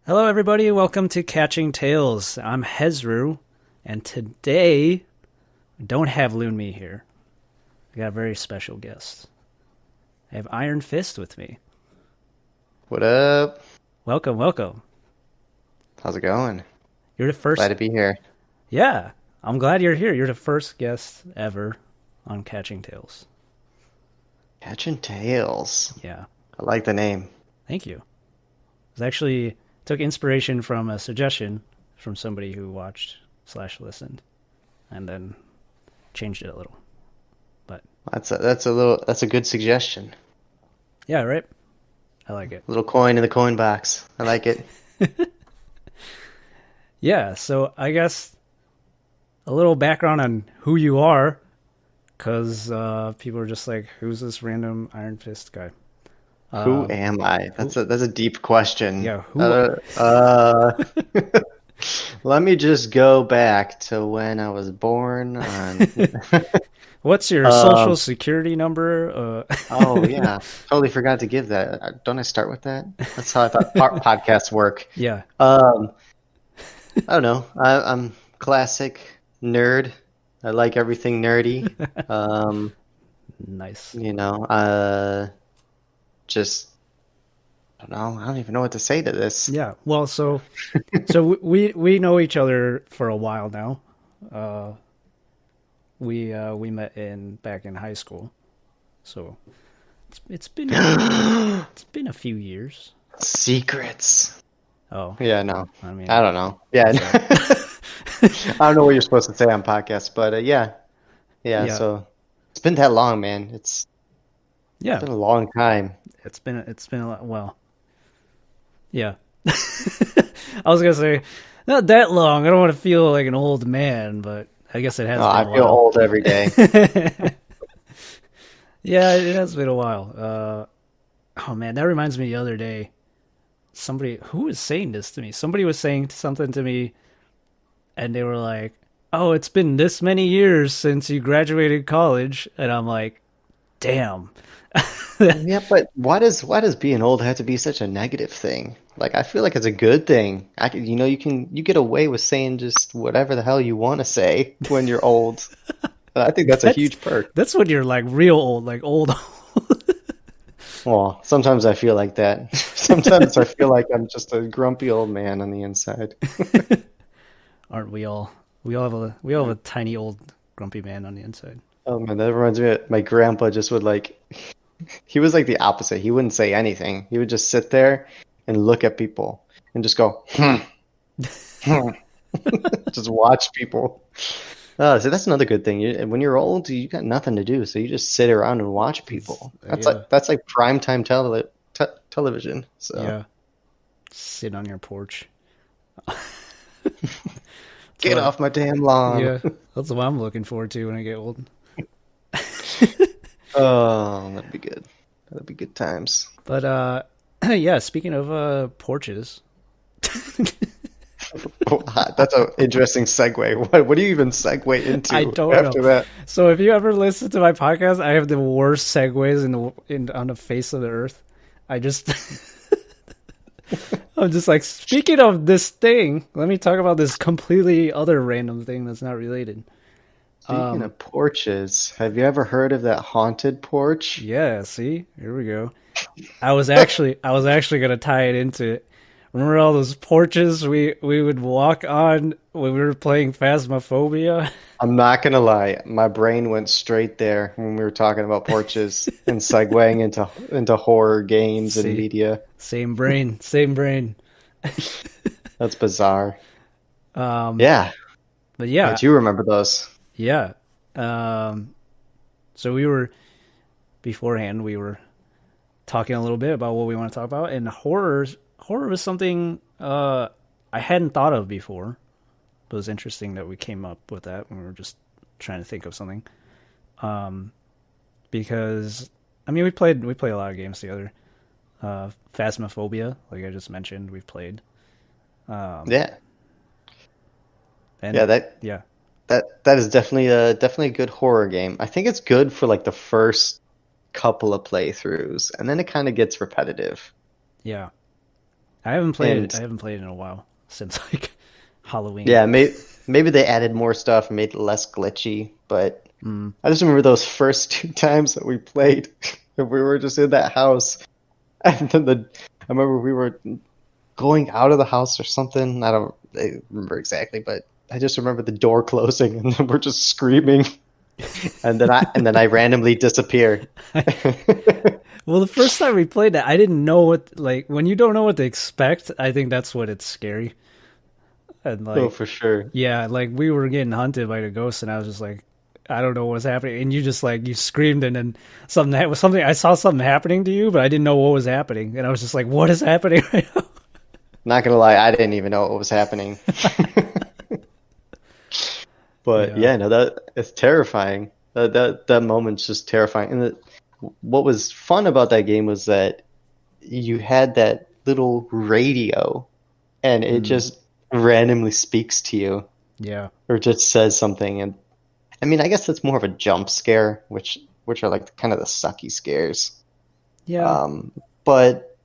Hello, everybody. Welcome to Catching Tales. I'm Hezru, and today I don't have Loonme here. I got a very special guest. I have IronPfist with me. What up? Welcome, welcome. How's it going? You're the first. Glad to be here. Yeah, I'm glad you're here. You're the first guest ever on Catching Tales. Catching Tails. Yeah, I like the name. thank you. It was actually took inspiration from a suggestion from somebody who watched/listened, and then changed it a little. But That's a good suggestion. yeah, right. I like it. Little coin in the coin box. I like it. Yeah, so I guess a little background on who you are, because people are just like, "Who's this random Iron Fist guy?" Who am I? That's a deep question. Yeah, who? Let me just go back to when I was born on. What's your social security number? Oh yeah, totally forgot to give that. Don't I start with that? That's how I thought podcasts work. Yeah, I don't know. I'm classic nerd. I like everything nerdy. nice. Just I don't know. I don't even know what to say to this. Yeah, well, so we know each other for a while now. We met back in high school, so it's been it's been a few years. Secrets. Oh Yeah, no. I mean, I don't know. Yeah. I don't know what you're supposed to say on podcasts, but yeah. So it's been that long, man. It's been a long time. It's been a lot. Well, yeah. I was gonna say not that long. I don't want to feel like an old man, but I guess it has. I been a feel while. old every day. Yeah, it has been a while. Oh man, that reminds me. The other day, who was saying this to me? Somebody was saying something to me, and they were like, "Oh, it's been this many years since you graduated college," and I'm like, "Damn." Yeah, but why does being old have to be such a negative thing? Like, I feel like it's a good thing. You get away with saying just whatever the hell you want to say when you're old. I think that's a huge perk. That's when you're like real old, like old. Well, sometimes I feel like that. Sometimes I feel like I'm just a grumpy old man on the inside. Aren't we all? We all have a tiny old grumpy man on the inside. Oh man, that reminds me of my grandpa just would he was like the opposite. He wouldn't say anything. He would just sit there and look at people and just go, just watch people. So that's another good thing. When you're old, you got nothing to do, so you just sit around and watch people. That's like primetime television. So yeah, sit on your porch. Get off my damn lawn. Yeah, that's what I'm looking forward to when I get old. Oh, that'd be good. That'd be good times. But yeah, speaking of porches. That's an interesting segue. What do you even segue into I don't after know. that? So if you ever listen to my podcast, I have the worst segues on the face of the earth. I'm just like, speaking of this thing, let me talk about this completely other random thing that's not related. Speaking of porches, have you ever heard of that haunted porch? Yeah, see? Here we go. I was actually going to tie it into, remember all those porches we would walk on when we were playing Phasmophobia? I'm not gonna lie, my brain went straight there when we were talking about porches and segueing into horror games and media. Same brain. That's bizarre. Yeah. But yeah. I do remember those. Yeah. So beforehand, we were talking a little bit about what we want to talk about, and horror was something I hadn't thought of before. But it was interesting that we came up with that when we were just trying to think of something. Because I mean, we played a lot of games together. Phasmophobia, like I just mentioned, we've played. Yeah. And yeah. That is definitely a good horror game. I think it's good for like the first couple of playthroughs, and then it kind of gets repetitive. Yeah. I haven't played it. And I haven't played it in a while since like Halloween. yeah, maybe they added more stuff and made it less glitchy, but Mm, I just remember those first two times that we played. We were just in that house, and then I remember we were going out of the house or something. I remember exactly, but I just remember the door closing, and then we're just screaming, and then I randomly disappear. well, the first time we played that, I didn't know what like when you don't know what to expect. I think that's what it's scary. And Oh, like, for sure. yeah, like we were getting hunted by the ghost, and I was just like, I don't know what's happening. And you just like you screamed, and then something. I saw something happening to you, but I didn't know what was happening, and I was just like, what is happening right now? Not gonna lie, I didn't even know what was happening. But Yeah. yeah, no, that it's terrifying. That moment's just terrifying. And what was fun about that game was that you had that little radio, and it Mm, just randomly speaks to you yeah. or just says something. And I mean, I guess that's more of a jump scare, which are like kind of the sucky scares. Yeah. Um, but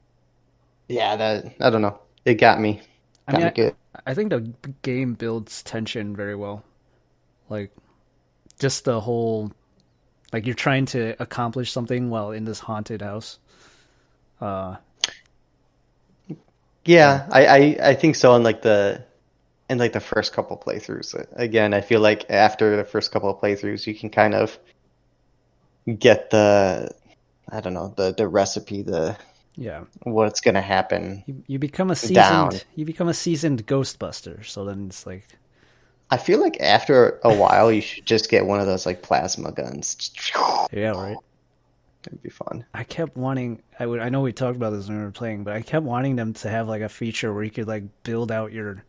yeah, that I don't know. It I got mean, me good. I think the game builds tension very well. Like just the whole like you're trying to accomplish something while in this haunted house. Uh, yeah. Yeah, I think so. In like the first couple playthroughs, again, I feel like after the first couple of playthroughs, you can kind of get the I don't know the recipe, the Yeah. what's gonna happen You become a down. seasoned Ghostbuster. So then it's like, I feel like after a while, you should just get one of those like plasma guns. yeah, right. It'd be fun. I kept wanting. I know we talked about this when we were playing, but I kept wanting them to have like a feature where you could like build out your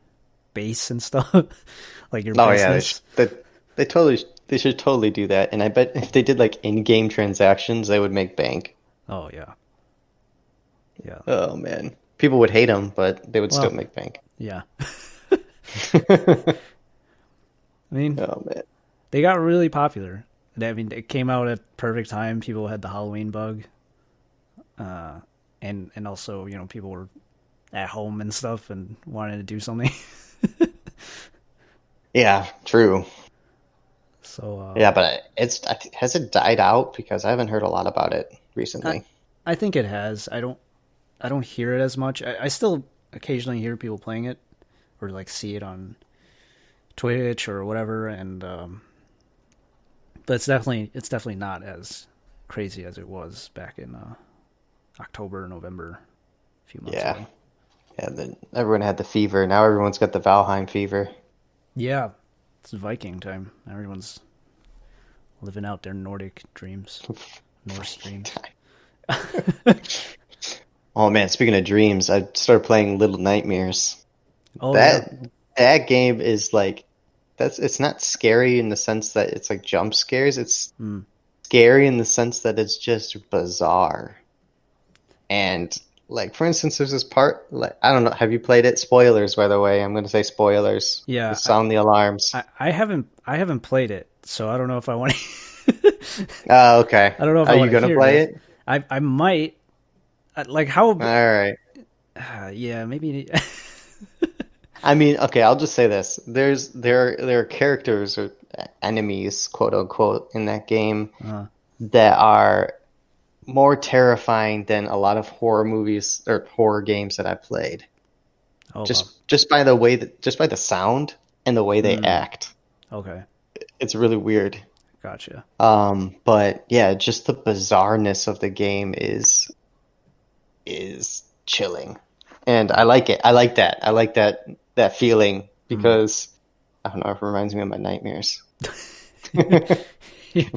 base and stuff, like your Oh yeah, business. they should totally do that. And I bet if they did like in-game transactions, they would make bank. Oh yeah, yeah. Oh man, people would hate them, but they would still Well, make bank. yeah. Oh I mean, man. they got really popular. I mean, it came out at perfect time. People had the Halloween bug, uh, and also people were at home and stuff and wanted to do something. Yeah, true. So Yeah, but has it died out? Because I haven't heard a lot about it I recently. I think it has. I don't hear it as much. I still occasionally hear people playing it or like see it on Twitch or whatever, and but it's definitely not as crazy as it was back in October, November, a few months Yeah, ago. yeah. Then everyone had the fever. Now everyone's got the Valheim fever. Yeah, it's Viking time. Everyone's living out their Nordic dreams, Norse dreams. Oh man, speaking of dreams, I started playing Little Nightmares. Oh yeah. That that game is like that's it's not scary in the sense that it's like jump scares. It's Mm. scary in the sense that it's just bizarre. And like for instance, there's this part like I don't know, have you played it? Spoilers, by the way. I'm going to say spoilers. Yeah, Just sound the alarms. I haven't played it, so I don't know if I want. Oh, okay. I don't know if Are I you want to gonna hear play this. it? I might like how. All right. Yeah, maybe. I mean, okay, I'll just say this. There are characters or enemies, quote unquote, in that game uh, that are more terrifying than a lot of horror movies or horror games that I've played. oh wow. Just by the way that just by the sound and the way they Mm, act. okay, It's really weird. gotcha. But yeah, just the bizarreness of the game is chilling. And I like it. I like that. I like that feeling Mm. because I don't know, it reminds me of my nightmares.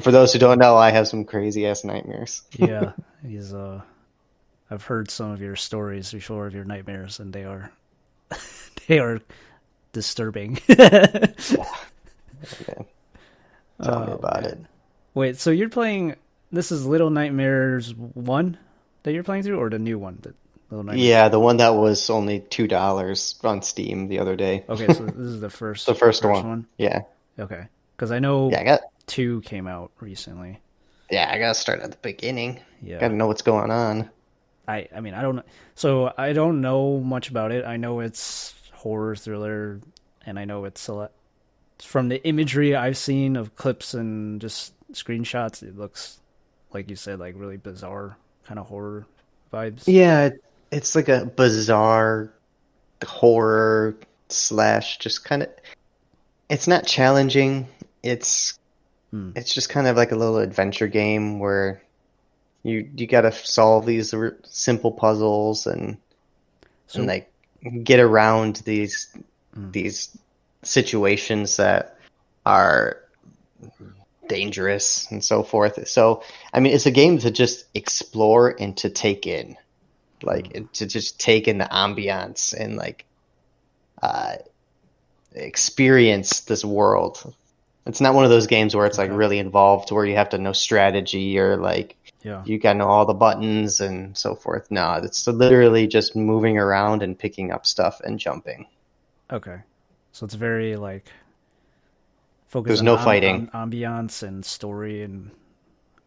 For those who don't know, I have some crazy ass nightmares. Yeah, he's I've heard some of your stories before of your nightmares, and they are they are disturbing. Man, tell me Oh about it. man. Wait, so you're playing this is Little Nightmares 1 that you're playing through or the new one, the Little Nightmares? Yeah, the one that was only $2 on Steam the other day. Okay, so this is the The first first one. one. Yeah. Okay. Cuz I know Yeah, I got 2 came out recently. yeah, I gotta start at the beginning. Yeah. Gotta know what's going on. I mean, I don't know. So I don't know much about it. I know it's horror thriller, and I know it's a lot from the imagery I've seen of clips and just screenshots. It looks like you said, like really bizarre kind of horror vibes. Yeah, it's like a bizarre horror slash just kind of. It's not challenging. It's Hmm. it's just kind of like a little adventure game where you got to solve these simple puzzles and So, like get around hmm. these situations that are dangerous and so forth. So, I mean, it's a game to just explore and to take in, like to just take in the ambiance and like uh, experience this world. It's not one of those games where it's like Okay. really involved, where you have to know strategy or like Yeah. you got to know all the buttons and so forth. No, it's literally just moving around and picking up stuff and jumping. Okay. So it's very like focused There's on no fighting. ambiance and story and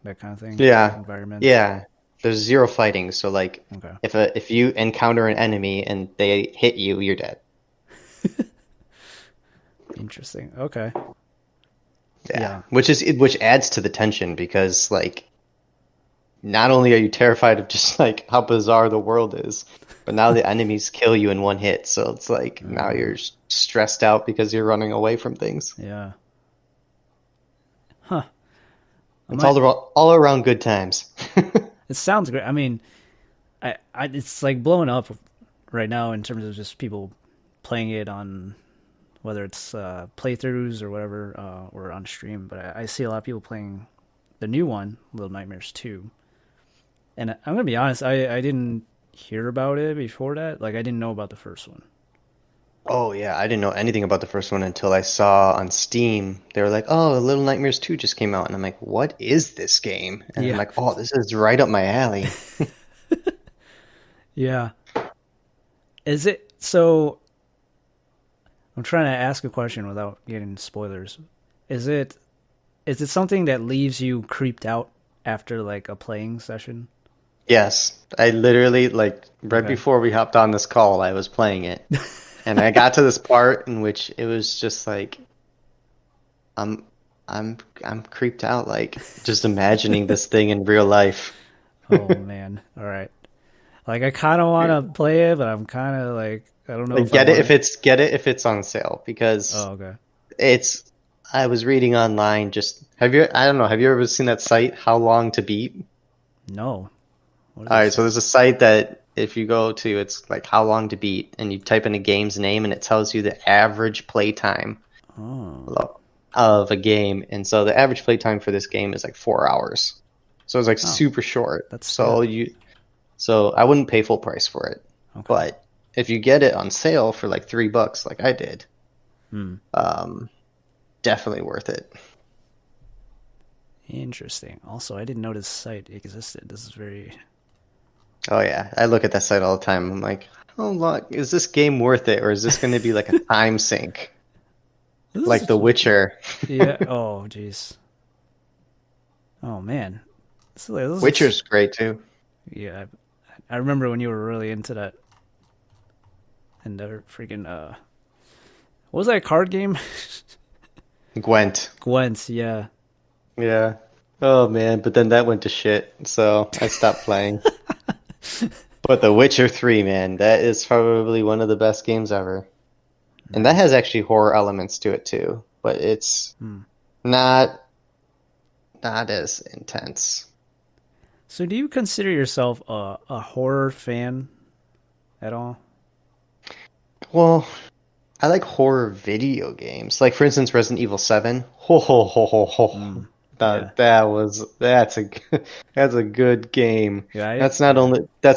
that kind of thing, Yeah, environment. yeah. There's zero fighting. So like, Okay. if you encounter an enemy and they hit you, you're dead. Interesting. Okay. Yeah, Yeah. which adds to the tension because like not only are you terrified of just like how bizarre the world is, but now the enemies kill you in one hit. So it's like now Uh, you're stressed out because you're running away from things. yeah. Huh. I It's might. all around good times. It sounds great. I mean, it's like blowing up right now in terms of just people playing it on whether it's playthroughs or whatever, or on stream. But I see a lot of people playing the new one, Little Nightmares 2. And I'm gonna be honest, I didn't hear about it before that. Like I didn't know about the first one. Oh yeah, I didn't know anything about the first one until I saw on Steam. They were like, "Oh, Little Nightmares 2 just came out." And I'm like, "What is this game?" And I'm Yeah, like, "Oh, this is right up my alley." yeah. Is it so? I'm trying to ask a question without getting spoilers. Is it is it something that leaves you creeped out after like a playing session? Yes, I literally like right Okay. before we hopped on this call, I was playing it. And I got to this part in which it was just like I'm I'm creeped out like just imagining this thing in real life. Oh man. All right. Like I kind of want to play it, but I'm kind of like I don't know Like if I want to. get it if it's on sale because Oh, okay. it's I was reading online just have you I don't know, have you ever seen that site How Long to Beat? No. What does All it right, so say? there's a site that if you go to it's like How Long to Beat and you type in a game's name and it tells you the average play time Oh, of a game. And so the average play time for this game is like 4 hours. So it's like oh, super short. that's So good. I wouldn't pay full price for it. Okay. But if you get it on sale for like $3 like I did, Hmm. um, definitely worth it. Interesting. Also, I didn't know this site existed. This is very. Oh yeah, I look at that site all the time. I'm like, how long is this game worth it, or is this going to be like a time sink, This like The is. Witcher? Yeah. Oh, jeez. Oh man. This looks. Witcher's great too. Yeah. I remember when you were really into that and the freaking what was that card game? Gwent. Gwent. Yeah. Yeah. Oh man, but then that went to shit, so I stopped playing. But The Witcher 3, man, that is probably one of the best games ever. And that has Nice. actually horror elements to it too, but it's Hmm. not not as intense. So, do you consider yourself a horror fan at all? Well, I like horror video games. Like for instance Resident Evil 7. Ho ho ho ho ho. Hmm. Yeah. That's a that's a good game. Yeah. Yeah. That's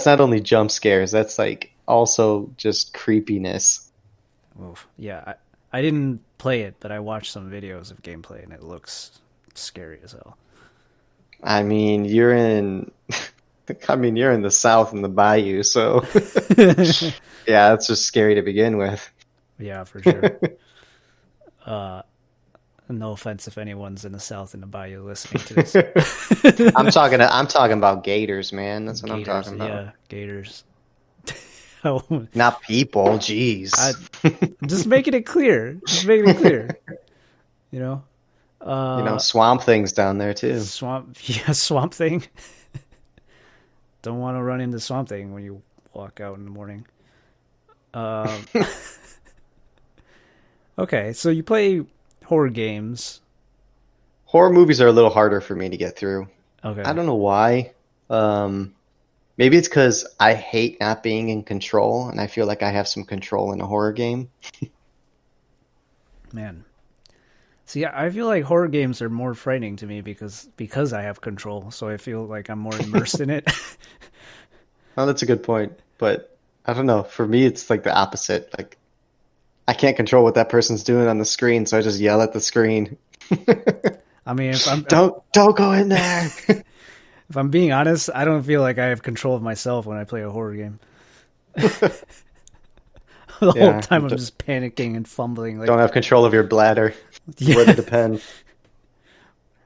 not only jump scares, that's like also just creepiness. Oof. Yeah. I didn't play it, but I watched some videos of gameplay, and it looks scary as hell. I mean, you're in the South in the Bayou, so yeah, it's just scary to begin with. Yeah, for sure. Uh, No offense if anyone's in the South in the Bayou listening to this. I'm talking about gators, man. That's what I'm Gators, talking about. yeah, gators. Oh, Not people. Jeez. I just making it clear. Just making it clear. You know, You know, uh, swamp things down there too. swamp, yeah, swamp thing. Don't want to run into swamp thing when you walk out in the morning. Um, okay, so you play horror games. Horror movies are a little harder for me to get through. I Okay, don't know why. Maybe it's because I hate not being in control, and I feel like I have some control in a horror game. man. See, I feel like horror games are more frightening to me because I have control, so I feel like I'm more immersed in it. Oh, that's a good point. But I don't know. For me, it's like the opposite. Like I can't control what that person's doing on the screen, so I just yell at the screen. I mean, Don't go in there. if I'm being honest, I don't feel like I have control of myself when I play a horror game. The whole Yeah, time I'm just panicking and fumbling, don't like have control of your bladder. Where yeah, it depends.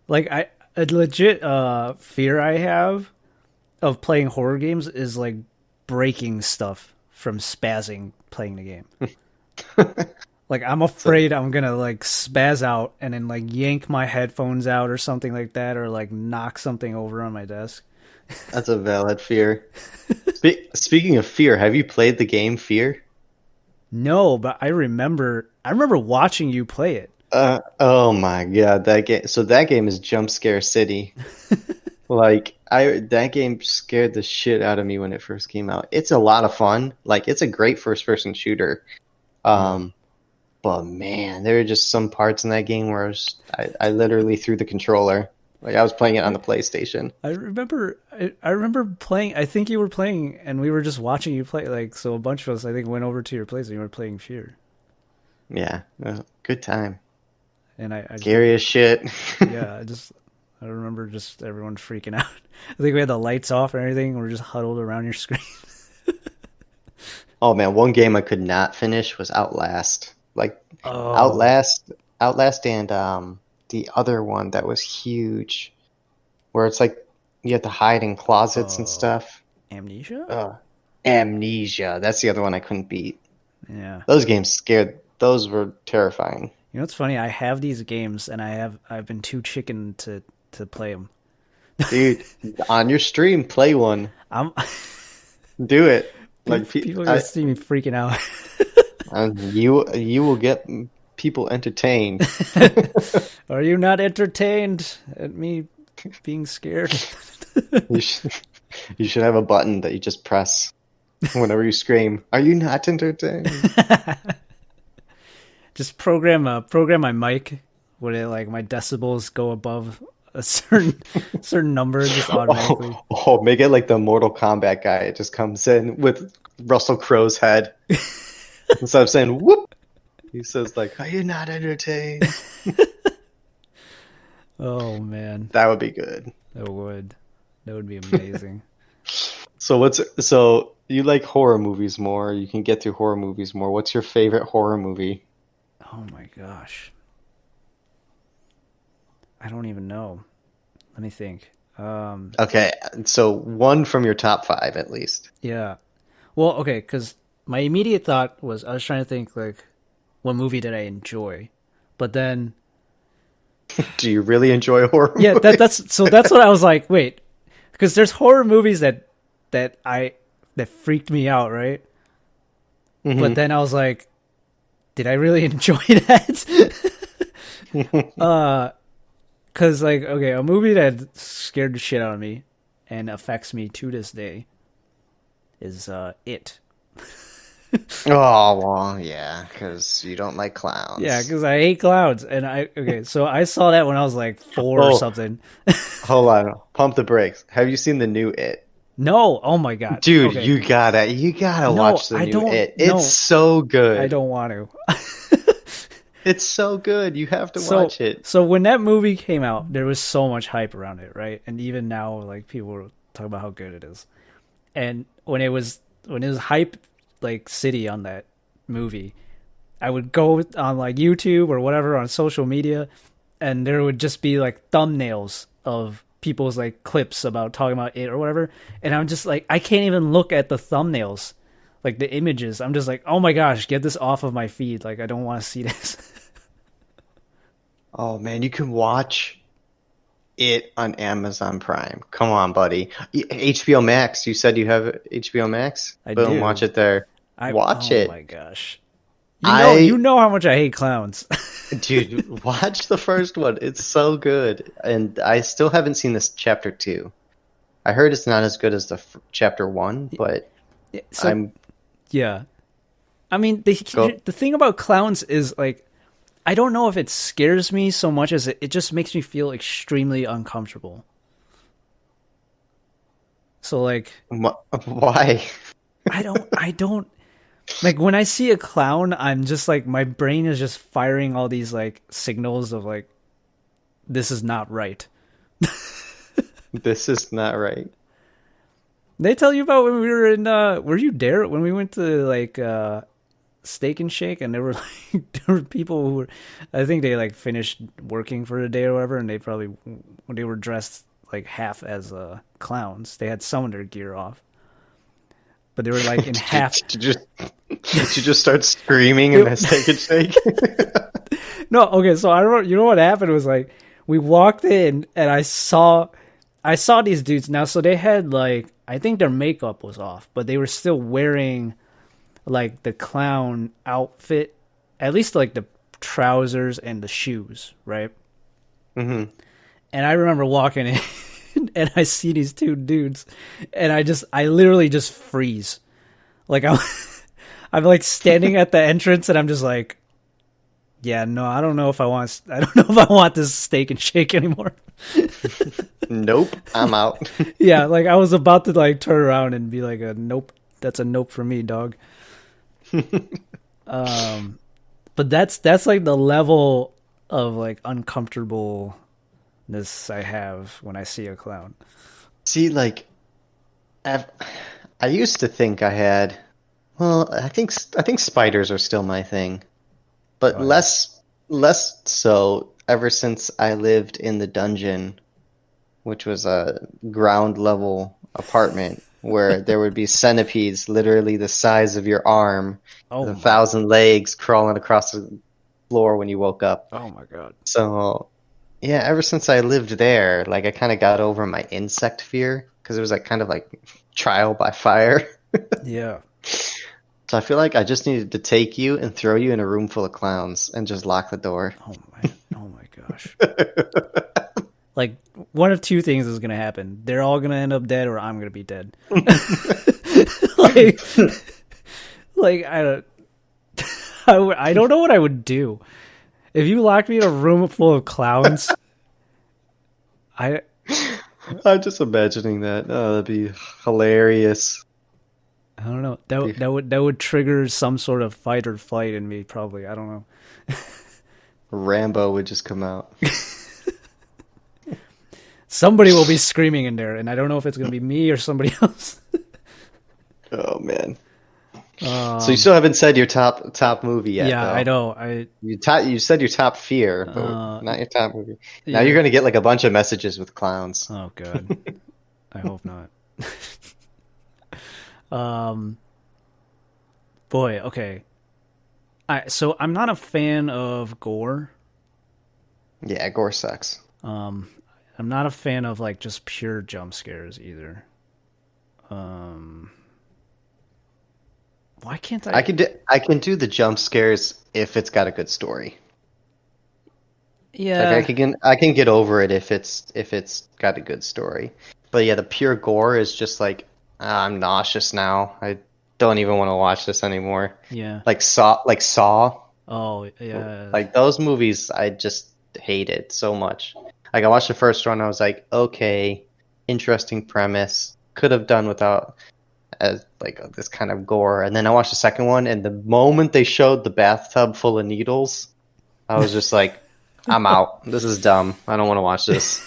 like I a legit fear I have of playing horror games is like breaking stuff from spazzing playing the game. Like I'm So afraid I'm gonna like spaz out and then like yank my headphones out or something like that, or like knock something over on my desk. that's a valid fear. Speaking of fear, have you played the game Fear? No, but I remember watching you play it. Oh my God, that game. So that game is Jump Scare City. Like I that game scared the shit out of me when it first came out. It's a lot of fun. Like it's a great first person shooter. Yeah. Um, but man, there are just some parts in that game where I literally threw the controller. Like I was playing it on the PlayStation. I remember playing. I think you were playing, and we were just watching you play. Like so, a bunch of us, I think, went over to your place and you were playing Fear. Yeah, good time. And I think, Scary as shit. yeah, I remember just everyone freaking out. I think we had the lights off and everything. And we're just huddled around your screen. Oh man, one game I could not finish was Outlast. Like Oh, Outlast, Outlast, and the other one that was huge, where it's like you have to hide in closets and oh, stuff. Amnesia. Uh, Amnesia. That's the other one I couldn't beat. Yeah. Those games scared. Those were terrifying. You know what's funny? I have these games, and I've been too chicken to play them. Dude, on your stream, play one. I'm Do it. Like people are gonna see me freaking out. you will get people entertained. Are you not entertained at me being scared? You should, you should have a button that you just press whenever you scream. Are you not entertained? Just program my mic when it like my decibels go above a certain number just automatically. Make it like the Mortal Kombat guy. It just comes in with Russell Crowe's head. Instead of saying whoop, he says like, "Are you not entertained?" Oh man, That would be good. that would that would be amazing. So you like horror movies more? You can get through horror movies more. What's your favorite horror movie? Oh my gosh, I don't even know. Let me think. Okay, so one from your top five at least. Yeah. Well, okay, because my immediate thought was I was trying to think like what movie did I enjoy, but then Do you really enjoy horror yeah, movies? that's what I was like. Wait, because there's horror movies that freaked me out, right? But Hmm. then I was like, did I really enjoy that? Because like okay, a movie that scared the shit out of me and affects me to this day is It. Oh, well, yeah, because you don't like Yeah, clowns. because I hate clowns, and so I saw that when I was like 4 or Oh, something. hold on. Pump the brakes. Have you seen the new It? No, oh my god. Dude, Okay, you gotta no, watch the I new don't. It. It's No, so I good. don't want to. It's so good. You have to So watch it. so when that movie came out, there was so much hype around it, right? And even now, like people were talking about how good it is. And when it was hype like city on that movie, I would go on like YouTube or whatever on social media, and there would just be like thumbnails of people's like clips about talking about it or whatever, and I'm just like, I can't even look at the thumbnails, like the images. I'm just like, oh my gosh, get this off of my feed. Like I don't want to see this. Oh man, you can watch it on Amazon Prime. Come on, buddy. HBO Max. You said you have HBO Max? I Boom, do. watch it there. I Watch Oh it. my gosh. You I know how much I hate clowns. Dude, watch the first one. It's so good. And I still haven't seen this chapter 2. I heard it's not as good as the chapter 1, but So I'm yeah, I mean go. the thing about clowns is like, I don't know if it scares me so much as it just makes me feel extremely uncomfortable. So like, Why? I don't like when I see a clown, I'm just like, my brain is just firing all these like signals of like, this is not right. This is not right. They tell you about when we were in were you there when we went to like Steak and Shake, and there were like there were people who were, I think they like finished working for the day or whatever, and they were dressed like half as clowns. They had some of their gear off, but they were like in half. Did you just start screaming in that steak and shake? No, okay, so I remember, you know what happened was like, we walked in and I saw these dudes now, so they had like, I think their makeup was off, but they were still wearing like the clown outfit, at least like the trousers and the shoes, right? hmm And I remember walking in and I see these two dudes, and I literally just freeze. Like I'm like standing at the entrance, and I'm just like, yeah, no, I don't know if I want this Steak and Shake anymore. Nope, I'm out. Yeah, like I was about to like turn around and be like, a nope, that's a nope for me, dog. But that's like the level of like uncomfortableness I have when I see a clown. See, like, I've, I used to think I had. Well, I think spiders are still my thing, but Oh yeah. less so ever since I lived in the dungeon, which was a ground level apartment where there would be centipedes literally the size of your arm, Oh with a my. thousand legs crawling across the floor when you woke up. Oh my god. So yeah, ever since I lived there, like I kind of got over my insect fear because it was like kind of like trial by fire. Yeah. So I feel like I just needed to take you and throw you in a room full of clowns and just lock the door. Oh my. Oh my gosh. Like, one of two things is gonna happen. They're all gonna end up dead, or I'm gonna be dead. like, like I don't, I don't know what I would do if you locked me in a room full of clowns. I I'm just imagining that. Oh, that'd be hilarious. I don't know. That would trigger some sort of fight or flight in me. Probably. I don't know. Rambo would just come out. Somebody will be screaming in there, and I don't know if it's gonna be me or somebody else. Oh man. So you Um, still haven't said your top movie yet, yeah, I though. know. You said your top fear, but Uh, not your top movie. Now yeah. you're gonna get like a bunch of messages with clowns. Oh god. I hope not. Um, boy. Okay. So I'm not a fan of gore. Yeah, gore sucks. Um, I'm not a fan of like just pure jump scares either. Um, why can't I? I can do the jump scares if it's got a good story. Like Yeah, I can get over it if it's got a good story. But yeah, the pure gore is just like I'm nauseous now. I don't even want to watch this anymore. yeah. Like Saw, Oh, yeah. like those movies I just hated so much. Like I watched the first one, I was like, okay, interesting premise. Could have done without as like this kind of gore. And then I watched the second one, and the moment they showed the bathtub full of needles, I was just like, I'm out. This is dumb. I don't want to watch this.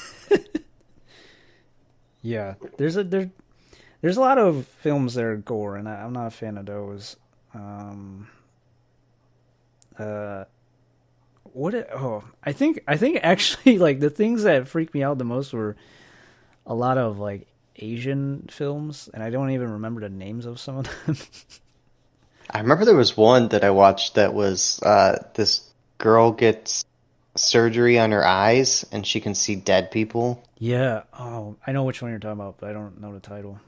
Yeah. There's a lot of films that are gore, and I'm not a fan of those. Um, uh, I think actually like the things that freaked me out the most were a lot of like Asian films, and I don't even remember the names of some of them. I remember there was one that I watched that was this girl gets surgery on her eyes and she can see dead people. Yeah. Oh, I know which one you're talking about, but I don't know the title.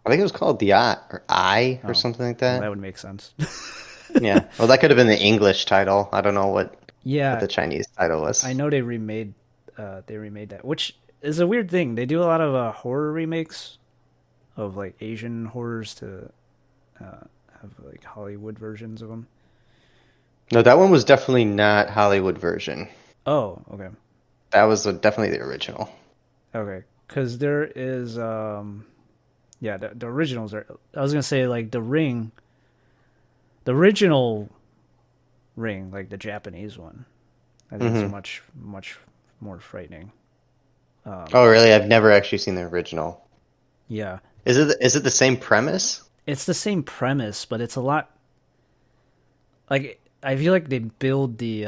I think it was called The Eye or Oh, something like well, that that. would make sense. Yeah. Well, that could have been the English title. I don't know what Yeah, the Chinese title I was. know they remade that, which is a weird thing. They do a lot of horror remakes of like Asian horrors to uh, have like Hollywood versions of them. No, that one was definitely not Hollywood version. Oh, okay. That was definitely the original. Okay. Cuz there is yeah, the originals are I was going to say like The Ring, the original Ring, like the Japanese one. I think it's Hmm. much more frightening. Um Oh, really? I've never actually seen the original. yeah. Is it the same premise? It's the same premise, but it's a lot like I feel like they build the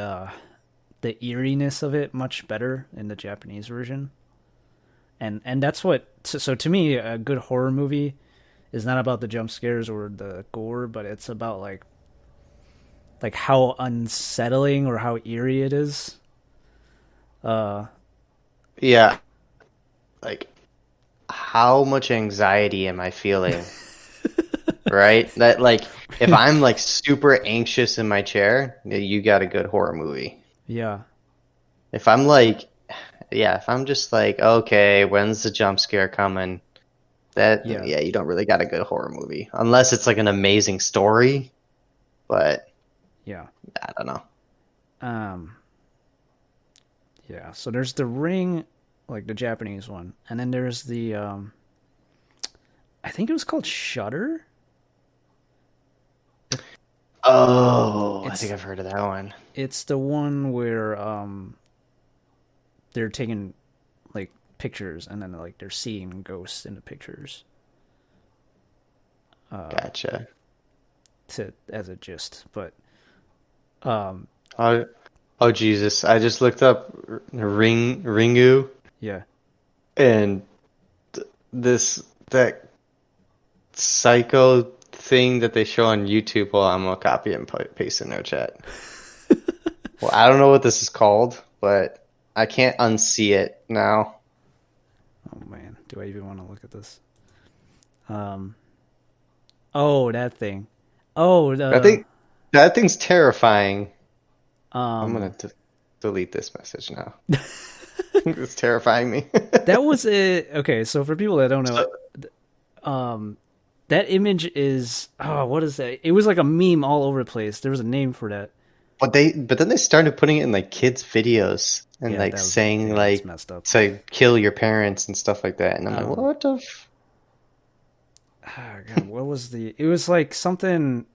eeriness of it much better in the Japanese version. And that's what so to me a good horror movie is not about the jump scares or the gore, but it's about like how unsettling or how eerie it is. Uh Yeah. Like, how much anxiety am I feeling? Right? That like, if I'm like super anxious in my chair, you got a good horror movie. yeah. If I'm like, yeah, if I'm just like, okay, when's the jump scare coming? That, Yeah. yeah, you don't really got a good horror movie. Unless it's like an amazing story, but Yeah. I don't know. Um yeah, so there's The Ring, like the Japanese one, and then there's the I think it was called Shutter. Oh, I think It's I've heard of that one. it's the one where they're taking like pictures and then like they're seeing ghosts in the pictures Gotcha. to as a gist. But um Oh, oh Jesus. I just looked up Ringu yeah. and this that psycho thing that they show on YouTube. Well, I'm gonna copy and paste in their chat. Well, I don't know what this is called, but I can't unsee it now. Oh man, do I even want to look at this? Um oh, that thing. Oh, I the think that thing's terrifying. I'm gonna um delete this message now. It's terrifying me. that was it. Okay, so for people that don't know, So, um that image is oh, what is that? It was like a meme all over the place. There was a name for that. but then they started putting it in like kids' videos and Yeah, like that was saying yeah, that's like messed up. to kill your parents and stuff like that. And I'm like, Um what the God, what was the it was like something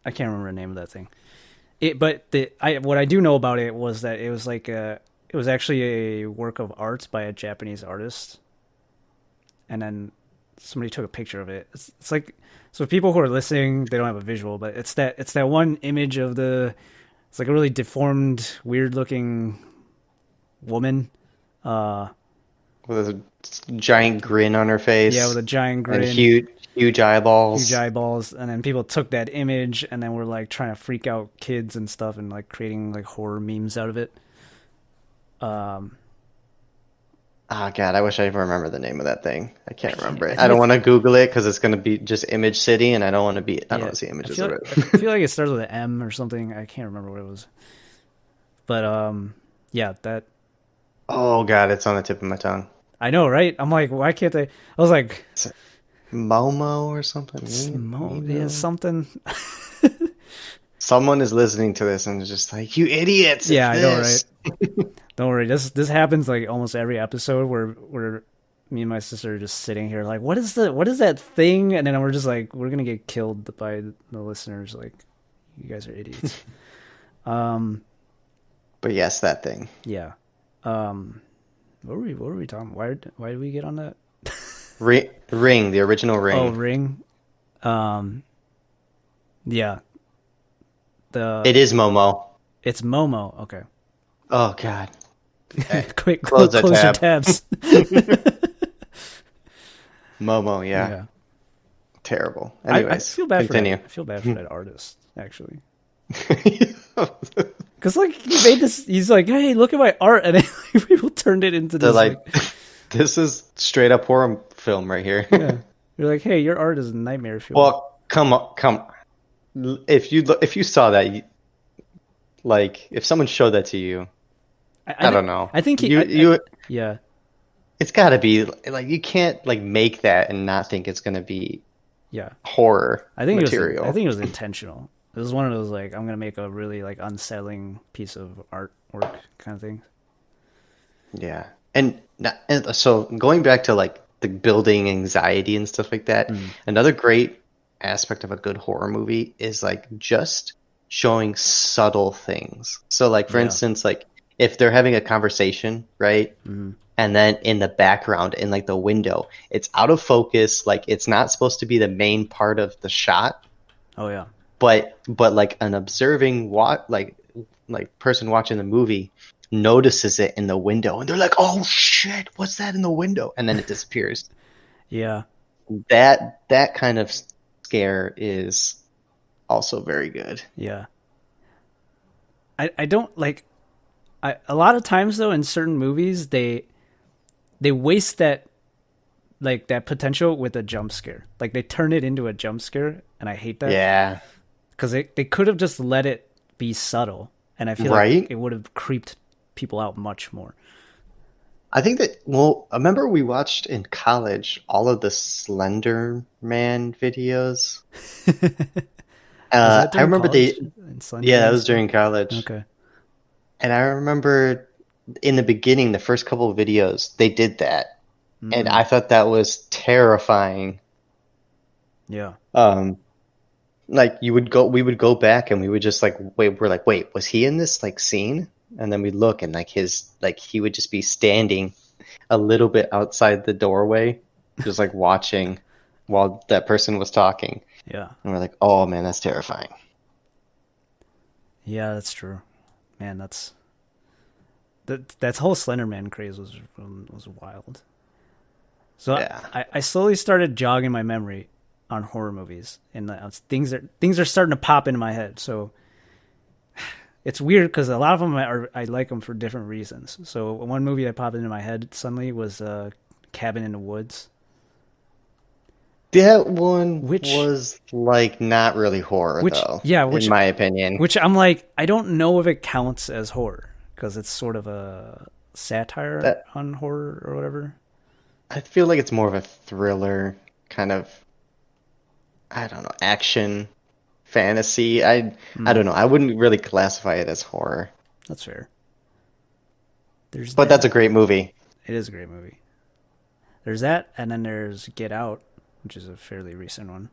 I can't remember the name of that thing. But the I what I do know about it was that it was like it was actually a work of art by a Japanese artist, and then somebody took a picture of it. It's like so for people who are listening, they don't have a visual, but it's that one image of the it's like a really deformed, weird looking woman. Uh, with a giant grin on her yeah, with face a giant and grin, huge huge eyeballs. eyeballs, and then people took that image and then were like trying to freak out kids and stuff and like creating like horror memes out of it. Um, Oh God, I wish I remember the name of that thing. I I can't can't. remember I it. I think don't it's want to Google it because it's going to be just Image City, and I don't yeah. want to see I images feel of like I it. feel like it starts with an M or something. I can't remember what it was, but yeah, that Oh God, it's on the tip of my tongue. I know, right? I'm like, why can't they? I was like, Is it Momo or something? yeah, Mimo? something. Someone is listening to this and is just like, you idiots, it's Yeah, I know, right? this. Don't worry. This happens like almost every episode where me and my sister are just sitting here like, what is that thing? And then we're just like, we're gonna get killed by the listeners. Like, you guys are idiots. Um, But yes, that thing. yeah. What were we talking? Why did we get on that? Ring, the original Oh, Ring. Ring. Um, yeah. The It is Momo. It's Momo. Okay. Oh God. Hey, Quick, close that close your tab. tabs. Momo, yeah. Yeah. Terrible. I Anyways, feel bad for that. continue. I feel bad for that artist, actually. Because, like, he made this, he's like, hey, look at my art. And then, like, people turned it into They're this, like, like, this is straight up horror film right here. yeah. You're like, hey, your art is nightmare fuel. Well, come on, come. If you saw that, like, if someone showed that to you, I don't know. I think yeah, it's got to be like you can't like make that and not think it's gonna be yeah. horror I material. think it was intentional. It was one of those, like, I'm gonna make a really, like, unsettling piece of artwork kind of thing. Yeah, and so going back to like the building anxiety and stuff like that, Mm. another great aspect of a good horror movie is like just showing subtle things. So like for Yeah. instance, like if they're having a conversation, right? Mm. And then in the background, in like the window, it's out of focus, like it's not supposed to be the main part of the shot, Oh yeah. but like an observing like person watching the movie notices it in the window and they're like, "Oh shit, what's that in the window?" And then it disappears. Yeah. That kind of scare is also very good. Yeah. I don't like a lot of times though in certain movies they waste that, like, that potential with a jump scare. Like, they turn it into a jump scare, and I hate that. Yeah. Because they could have just let it be subtle, and I feel Right? like it would have creeped people out much more. I think that, well, I remember we watched in college all of the Slender Man videos. Was that I during remember college? In Slender yeah, that Man was stuff? during college. Okay. And I remember in the beginning, the first couple of videos, they did that. And Mm, I thought that was terrifying. yeah. Like we would go back and we would just like, wait, was he in this like scene? And then we'd look and like he would just be standing a little bit outside the doorway, just like watching while that person was talking. Yeah. And we're like, oh man, that's terrifying. Yeah, that's true. Man, that whole Slender Man craze was wild. So Yeah. I slowly started jogging my memory on horror movies, and things are starting to pop into my head. So it's weird because a lot of them I like them for different reasons. So one movie that popped into my head suddenly was Cabin in the Woods, That one which was like not really horror which though, yeah, in my opinion. which I'm like, I don't know if it counts as horror because it's sort of a satire That on horror or whatever. I feel like it's more of a thriller kind of, I don't know, action fantasy. I Mm, don't know. I wouldn't really classify it as horror. that's fair. There's But that's a that. great movie. It is a great movie. There's that, and then there's Get Out, which is a fairly recent one.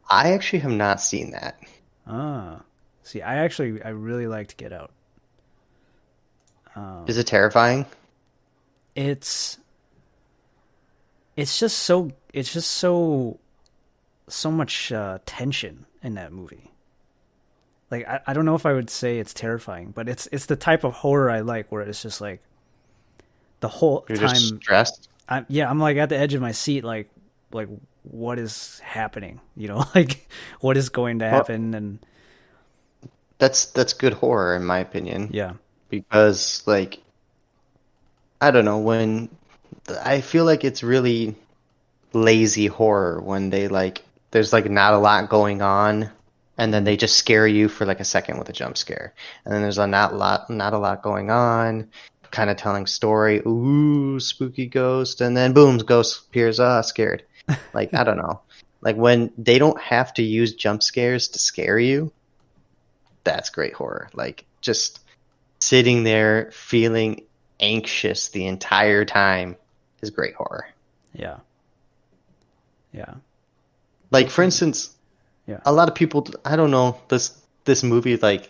I actually have not seen that. Ah, see, I really liked Get Out. Is it terrifying? It's it's just so so much tension in that movie. Like, I don't know if I would say it's terrifying, but it's the type of horror I like, where it's just like the whole You're just time stressed? I'm like at the edge of my seat, like what is happening? You know, like what is going to Well, happen? And that's good horror in my opinion yeah, because like I don't know when I feel like it's really lazy horror when they like there's like not a lot going on and then they just scare you for like a second with a jump scare. And then there's not a lot going on, kind of telling story, ooh, spooky ghost, and then boom, ghost appears, scared. Like I don't know. Like when they don't have to use jump scares to scare you, that's great horror. Like just sitting there feeling anxious the entire time is great horror. yeah, yeah, Like for instance, yeah. a lot of people, I don't know, this movie, like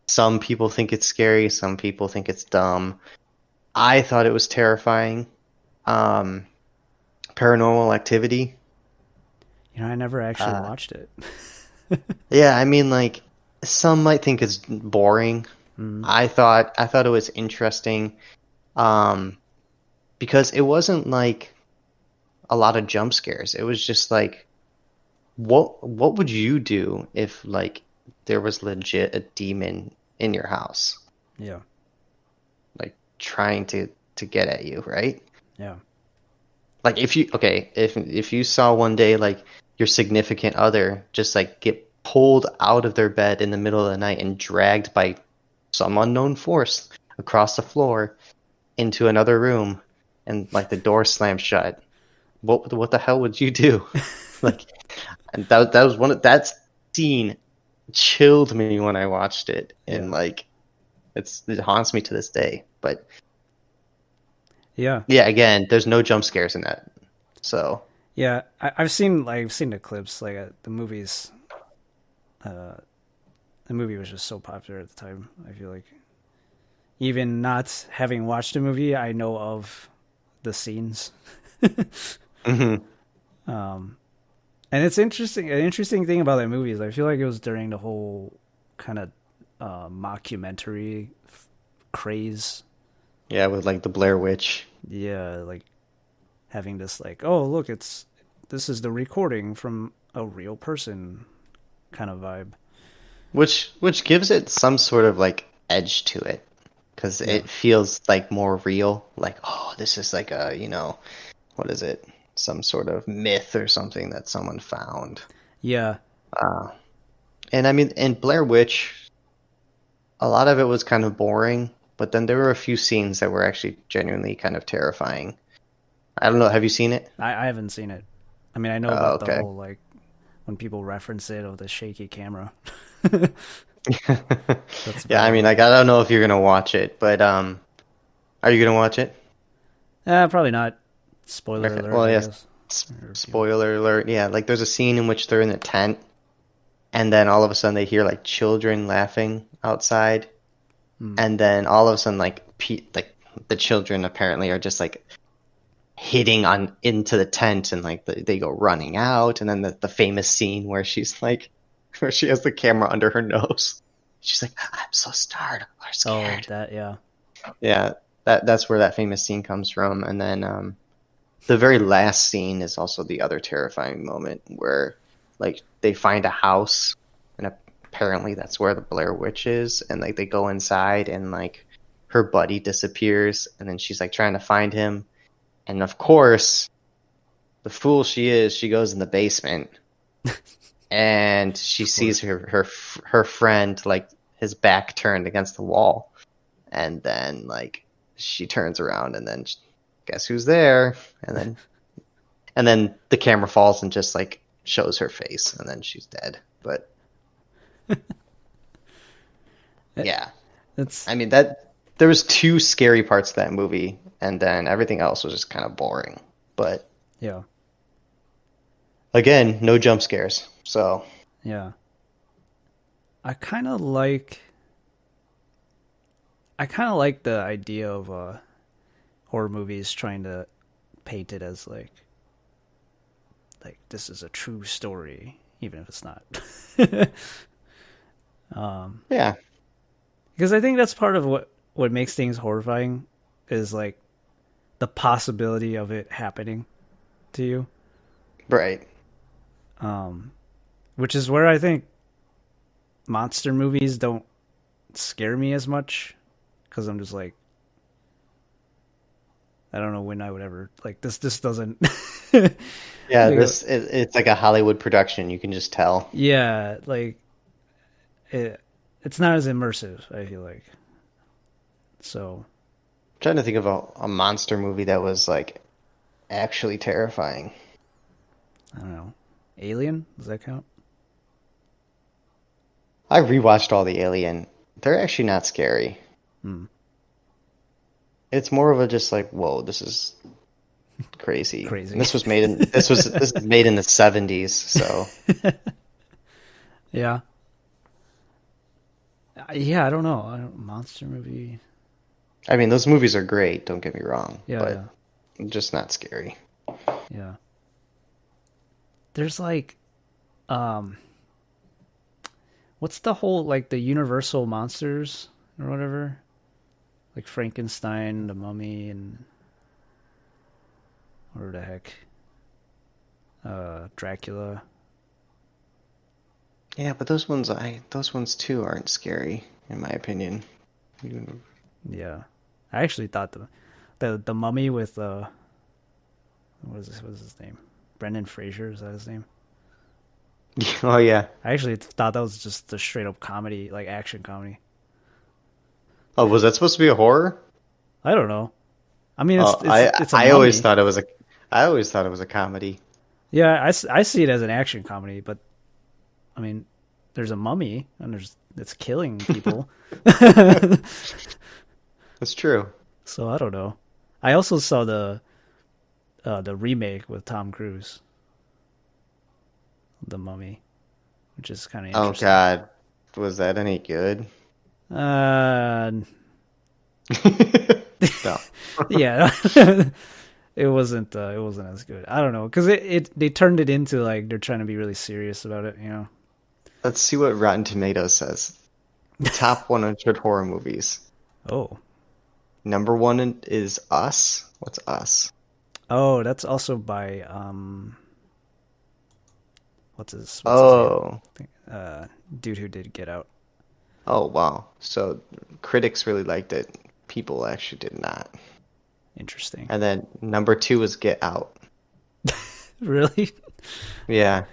some people think it's scary, some people think it's dumb. I thought it was terrifying. Um, Paranormal Activity. You know, I never actually Uh, watched it. yeah, I mean, like some might think it's boring, Mm, I thought it was interesting, um, because it wasn't like a lot of jump scares. It was just like, what would you do if like there was legit a demon in your house, yeah, like trying to get at you, right? yeah, Like if you saw one day like your significant other just like get pulled out of their bed in the middle of the night and dragged by some unknown force across the floor into another room and like the door slammed shut, what the hell would you do? Like, and that was that scene chilled me when I watched it, and yeah, like it haunts me to this day. But yeah, yeah, again, there's no jump scares in that. So, yeah. I've seen the clips. Like the movies. Uh, the movie was just so popular at the time. I feel like even not having watched the movie, I know of the scenes. mhm. Um, and it's interesting. An interesting thing about that movie is I feel like it was during the whole kind of mockumentary craze. Yeah, with like the Blair Witch, Yeah, like having this like, oh look, this is the recording from a real person kind of vibe. which gives it some sort of like edge to it because Yeah, it feels like more real. Like, oh, this is like a, what is it? Some sort of myth or something that someone found. yeah, Uh, and I mean, in Blair Witch, a lot of it was kind of boring, but then there were a few scenes that were actually genuinely kind of terrifying. I don't know. Have you seen it? I haven't seen it. I mean, I know Oh, about the okay. whole like when people reference it of the shaky camera. That's Yeah, I about mean, it. like I don't know if you're gonna watch it, but are you gonna watch it? Probably not. Spoiler Okay. alert, Well, I yes. guess. Or if you- Spoiler alert. Yeah, like there's a scene in which they're in a tent, and then all of a sudden they hear like children laughing outside, Hmm. and then all of a sudden like the children apparently are just like hitting on into the tent, and like they go running out, and then the famous scene where she's like, where she has the camera under her nose. She's like, I'm so startled or Oh, scared. that yeah, Yeah, that's where that famous scene comes from. And then the very last scene is also the other terrifying moment where like they find a house, and apparently that's where the Blair Witch is, and like they go inside, and like her buddy disappears, and then she's like trying to find him, and of course the fool she is, she goes in the basement and she of sees course. her friend like his back turned against the wall, and then like she turns around, and then guess who's there, and then the camera falls and just like shows her face, and then she's dead. But It, yeah, it's I mean that there was two scary parts of that movie, and then everything else was just kind of boring. But yeah, again, no jump scares. So yeah. I kind of like the idea of horror movies trying to paint it as like this is a true story, even if it's not. um, yeah, because I think that's part of what makes things horrifying is like the possibility of it happening to you. right. Um, which is where I think monster movies don't scare me as much because I'm just like I don't know when I would ever like this. This doesn't. Yeah, Like, it's like a Hollywood production. You can just tell. yeah, like it's not as immersive. I feel like so. I'm trying to think of a monster movie that was like actually terrifying. I don't know. Alien, does that count? I rewatched all the Alien. They're actually not scary. Hmm. It's more of a just like, whoa, this is crazy. And Crazy. this is made in the 70s, so Yeah. Yeah, I don't know. Monster movie. I mean those movies are great, don't get me wrong, Yeah, yeah, but just not scary. yeah. There's like, um, what's the whole like the Universal monsters? or whatever, like Frankenstein, the Mummy, and or the heck, Dracula. Yeah, but those ones too aren't scary in my opinion. Yeah, I actually thought the Mummy with what was his name? Brendan Fraser, is that his name? Oh yeah. I actually thought that was just a straight up comedy, like action comedy. Oh, was that supposed to be a horror? I don't know. I mean, Oh, it's a I always mummy. thought it was a I always thought it was a comedy. Yeah, I see it as an action comedy, but I mean, there's a mummy and it's killing people. That's true. So I don't know. I also saw the remake with Tom Cruise, The Mummy, which is kind of Oh interesting. God, was that any good? Uh, No. yeah, it wasn't as good. I don't know because it they turned it into like they're trying to be really serious about it. You know. Let's see what Rotten Tomatoes says. Top 100 horror movies. Oh, Number one is Us. What's Us? oh, that's also by what's his name? Oh, Dude who did Get Out. oh wow. So critics really liked it. People actually did not. Interesting. And then number two was Get Out. Really? Yeah,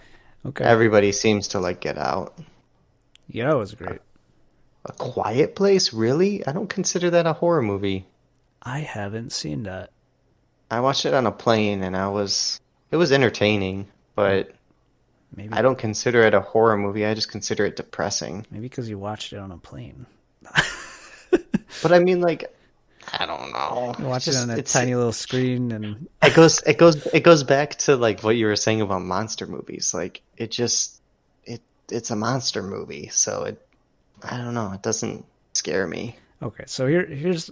Okay. everybody seems to like Get Out. Yeah, it was great. A Quiet Place? Really? I don't consider that a horror movie. I haven't seen that. I watched it on a plane and it was entertaining, but I Maybe don't consider it a horror movie. I just consider it depressing. maybe because you watched it on a plane. But I mean, like, I don't know. You It's watch it on just that tiny little screen, and it goes back to like what you were saying about monster movies. Like it's a monster movie, so it I don't know, it doesn't scare me. okay. So here's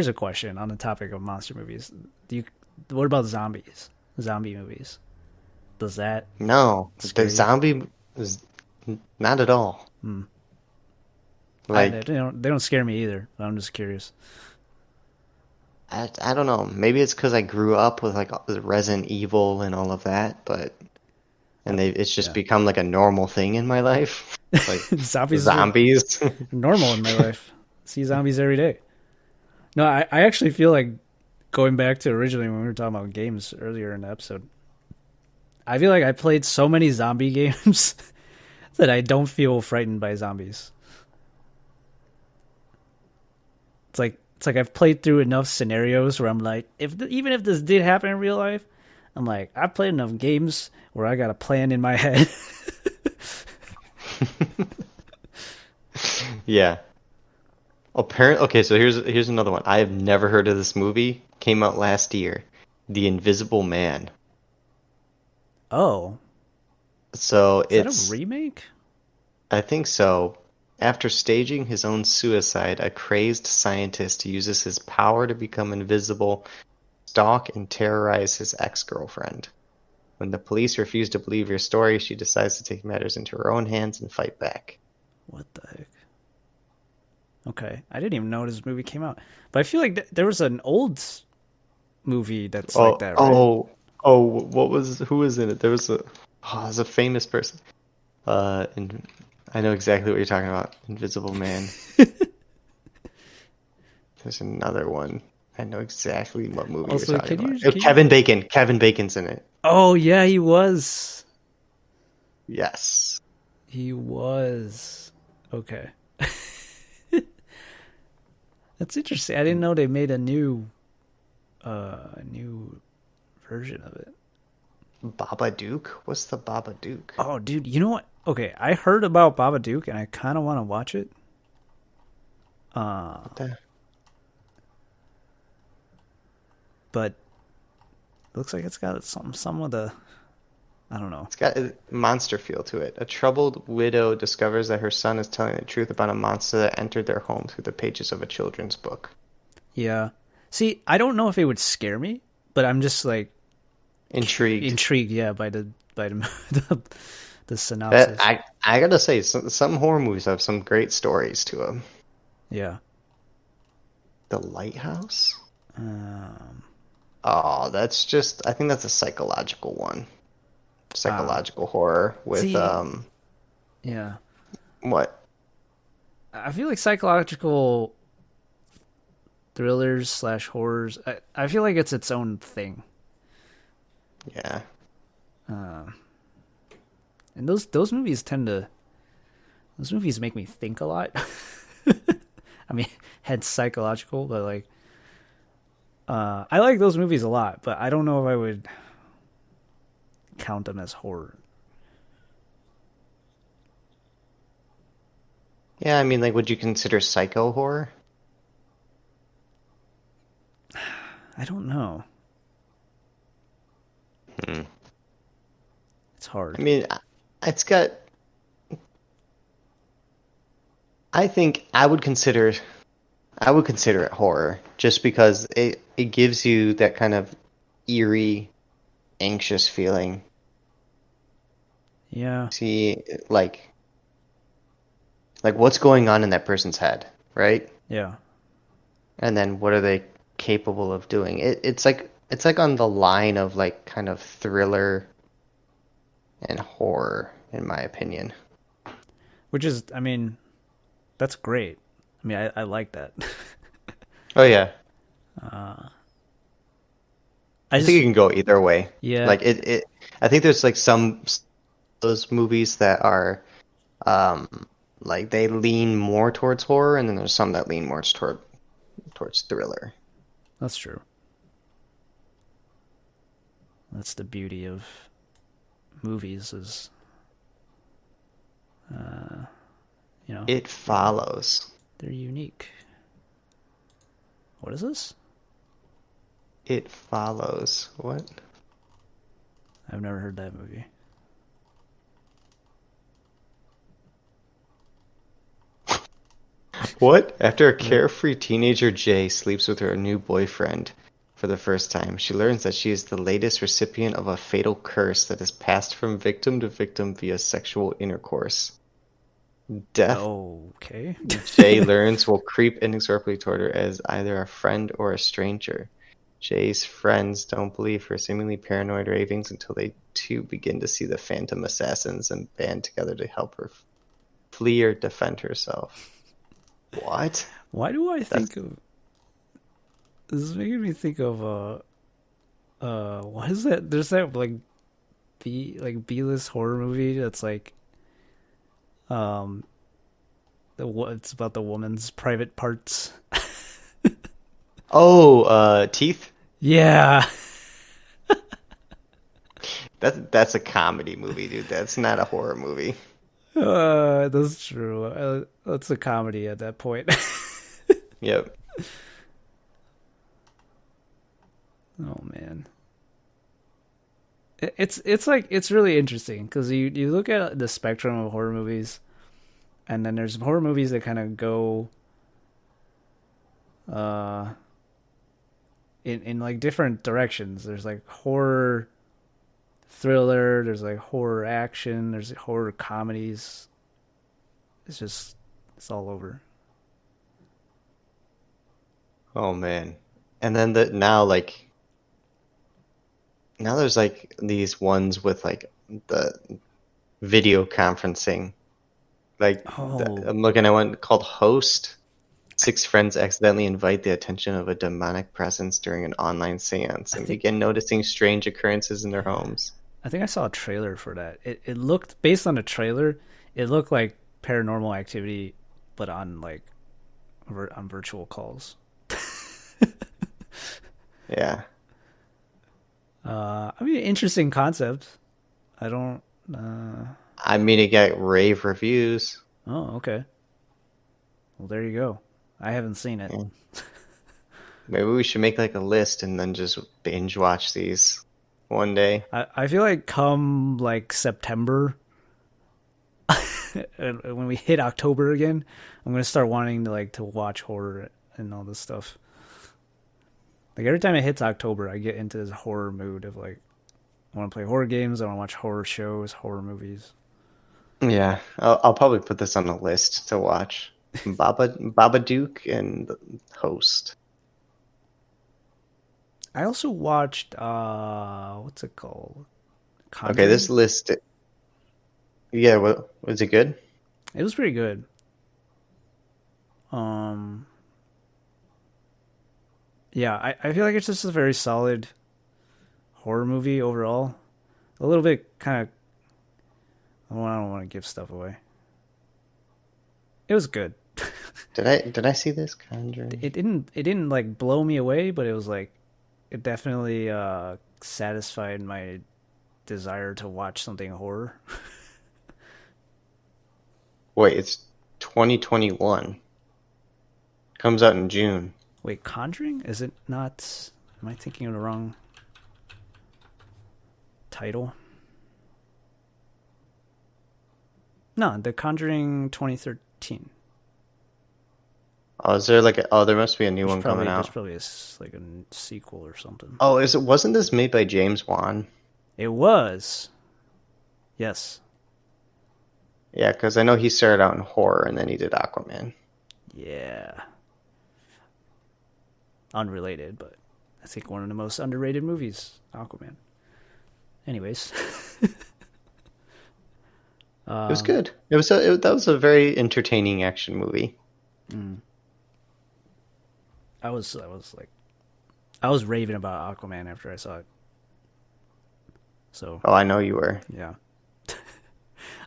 a question on the topic of monster movies. Do you what about zombies? Zombie movies. Does that No, the scare you? zombie is not at all. Hmm. They Like don't scare me either. I'm just curious. I don't know. Maybe it's because I grew up with like the Resident Evil and all of that, but and it's just Yeah, become like a normal thing in my life. Like zombies are zombies. normal in my life. See zombies every day. No, I actually feel like going back to originally when we were talking about games earlier in the episode. I feel like I played so many zombie games that I don't feel frightened by zombies. It's like I've played through enough scenarios where I'm like, even if this did happen in real life, I'm like, I've played enough games where I got a plan in my head. Yeah. Okay, so here's another one. I have never heard of this movie. Came out last year. The Invisible Man. Oh, So is that a it's remake? I think so. After staging his own suicide, a crazed scientist uses his power to become invisible, stalk and terrorize his ex-girlfriend. When the police refuse to believe her story, she decides to take matters into her own hands and fight back. What the heck? Okay, I didn't even know this movie came out, but I feel like there was an old movie that's like Oh, that, right? oh, oh, who was in it? There's a famous person. And I know exactly what you're talking about. Invisible Man. There's another one. I know exactly what movie you're Also, talking about. can you? Kevin Bacon. Kevin Bacon's in it. Oh yeah, he was. Yes. He was. Okay. That's interesting. I didn't know they made a new version of it. Babadook? What's the Babadook? Oh, dude, you know what? Okay, I heard about Babadook and I kind of want to watch it. Uh, What the? but looks like it's got some of the I don't know. It's got a monster feel to it. A troubled widow discovers that her son is telling the truth about a monster that entered their home through the pages of a children's book. Yeah. See, I don't know if it would scare me, but I'm just like Intrigued. intrigued, yeah, by the the That synopsis. I gotta say, some horror movies have some great stories to them. Yeah. The Lighthouse? Um, Oh, that's just, I think that's a psychological one. ah, Psychological horror with, see, yeah, what? I feel like psychological thrillers slash horrors. I feel like it's its own thing. Yeah. Uh, and those movies tend to those movies make me think a lot. I mean, hence psychological, but like I like those movies a lot, but I don't know if I would count them as horror. Yeah, I mean, like, would you consider psycho horror? I don't know. Hmm. It's I hard. mean, it's got, I think I would consider it horror just because it gives you that kind of eerie, anxious feeling. Yeah, See, like what's going on in that person's head, right? yeah, And then what are they capable of doing? It's like on the line of like kind of thriller and horror, in my opinion. which is, I mean, that's great. I mean, I like that. Oh yeah, I I think just, it can go either way. yeah, Like it I think there's like some those movies that are like they lean more towards horror, and then there's some that lean more towards thriller. that's true. That's the beauty of movies is, you know, It follows. they're unique. What is this? It follows. What? I've never heard that movie. What? After a What? carefree teenager, Jay sleeps with her new boyfriend for the first time, she learns that she is the latest recipient of a fatal curse that is passed from victim to victim via sexual intercourse. Death, Okay. Jay learns, will creep inexorably toward her as either a friend or a stranger. Jay's friends don't believe her seemingly paranoid ravings until they too begin to see the phantom assassins and band together to help her flee or defend herself. What? Why do I That's think of this is making me think of what is that? There's that B-list horror movie that's like um it's about the woman's private parts. oh, Teeth. Yeah. That's a comedy movie, dude. That's not a horror movie. That's true. That's a comedy at that point. Yep. Oh man. It's like it's really interesting because you look at the spectrum of horror movies and then there's horror movies that kind of go uh in like different directions. There's like horror thriller, there's like horror action, there's horror comedies. It's just it's all over. Oh man. And then now there's like these ones with like the video conferencing. Like Oh, I'm looking at one called Host. Six friends accidentally invite the attention of a demonic presence during an online seance I and think begin noticing strange occurrences in their homes. I think I saw a trailer for that. It looked based on the trailer, it looked like Paranormal Activity, but on like on virtual calls. Yeah. I mean, interesting concept. I don't. I mean, it got rave reviews. Oh, okay. Well, there you go. I haven't seen it. Yeah. Maybe we should make like a list and then just binge watch these one day. I feel like come like September, when we hit October again, I'm gonna start wanting to like to watch horror and all this stuff. Like every time it hits October, I get into this horror mood of like I want to play horror games, I want to watch horror shows, horror movies. Yeah, I'll probably put this on the list to watch. Babadook and the Host. I also watched what's it called? Okay, this Conjuring. list. Yeah, what was it good? It was pretty good. Um, yeah, I feel like it's just a very solid horror movie overall. A little bit kind of. Well, I don't want to give stuff away. It was good. Did I see this Conjuring? It didn't like blow me away, but it was like it definitely satisfied my desire to watch something horror. Wait, it's 2021. Comes out in June. Wait, Conjuring? Is it not? Am I thinking of the wrong title? No, The Conjuring 2013. Oh, is there like there must be a new one coming There's out. probably like a sequel or something. Oh, wasn't this made by James Wan? It was. Yes. Yeah, because I know he started out in horror and then he did Aquaman. Yeah. Unrelated, but I think one of the most underrated movies, Aquaman. Anyways, It was um, good. That was a very entertaining action movie. mm, I was raving about Aquaman after I saw it. So Oh, I know you were. yeah,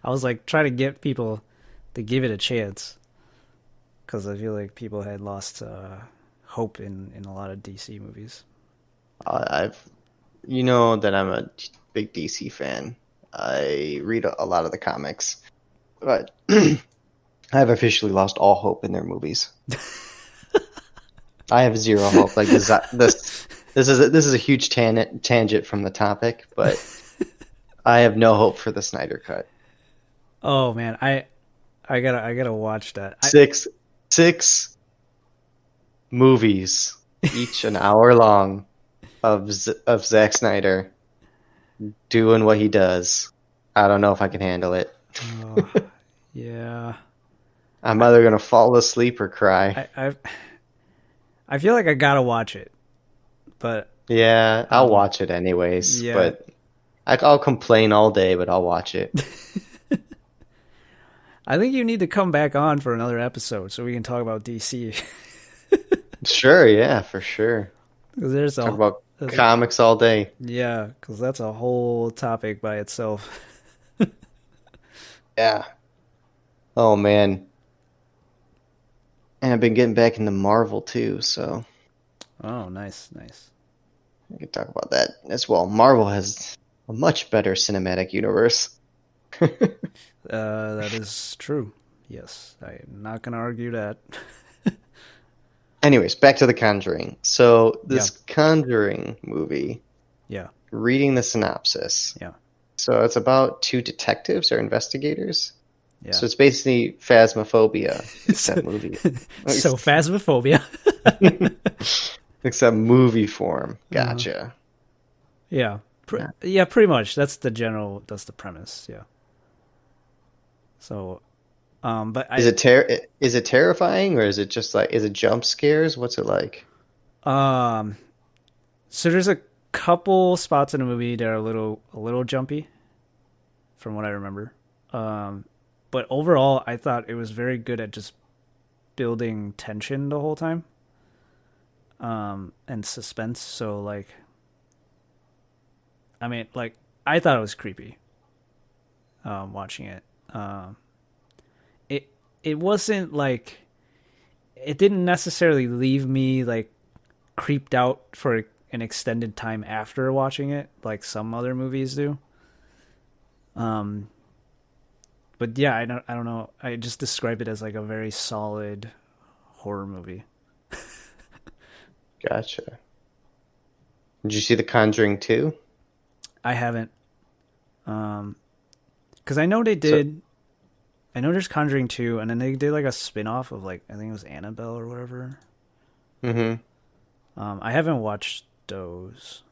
I was like trying to get people to give it a chance because I feel like people had lost hope in a lot of DC movies. I've You know that I'm a big DC fan. I read a lot of the comics, but I've officially lost all hope in their movies. I have zero hope. Like this is a huge tangent from the topic, but I have no hope for the Snyder Cut. Oh man, I gotta watch that. Six movies, each an hour long, of Zack Snyder doing what he does. I don't know if I can handle it. Oh, yeah, I'm I, either gonna fall asleep or cry. I feel like I gotta watch it, but Yeah, I'll um, watch it anyways, yeah. but I'll complain all day, but I'll watch it. I think you need to come back on for another episode so we can talk about DC. Sure, yeah, for sure. Because Talk about there's a comics all day. yeah, because that's a whole topic by itself. Yeah. Oh man. And I've been getting back into Marvel too, so Oh, nice, nice. we can talk about that as well. Marvel has a much better cinematic universe. That is true. Yes, I'm not gonna argue that. Anyways, back to The Conjuring. So Yeah, this Conjuring movie, yeah, reading the synopsis. yeah, So it's about two detectives or investigators. yeah. So it's basically Phasmophobia, so, except movie, so phasmophobia. except movie form. uh, Gotcha. yeah, Yeah. yeah, pretty much. That's the premise. Yeah. So, but Is it terrifying or is it just like is it jump scares? What's it like? um, so there's a couple spots in the movie that are a little jumpy, from what I remember. Um, but overall, I thought it was very good at just building tension the whole time. And suspense. So like, I mean, like I thought it was creepy. Watching it. It it wasn't like it didn't necessarily leave me like creeped out for an extended time after watching it, like some other movies do. Um, but yeah, I don't know. I just describe it as like a very solid horror movie. Gotcha. Did you see The Conjuring 2? I haven't, because I know they So, did. I know there's Conjuring 2, and then they did like a spin off of like I think it was Annabelle or whatever. hmm I haven't watched those.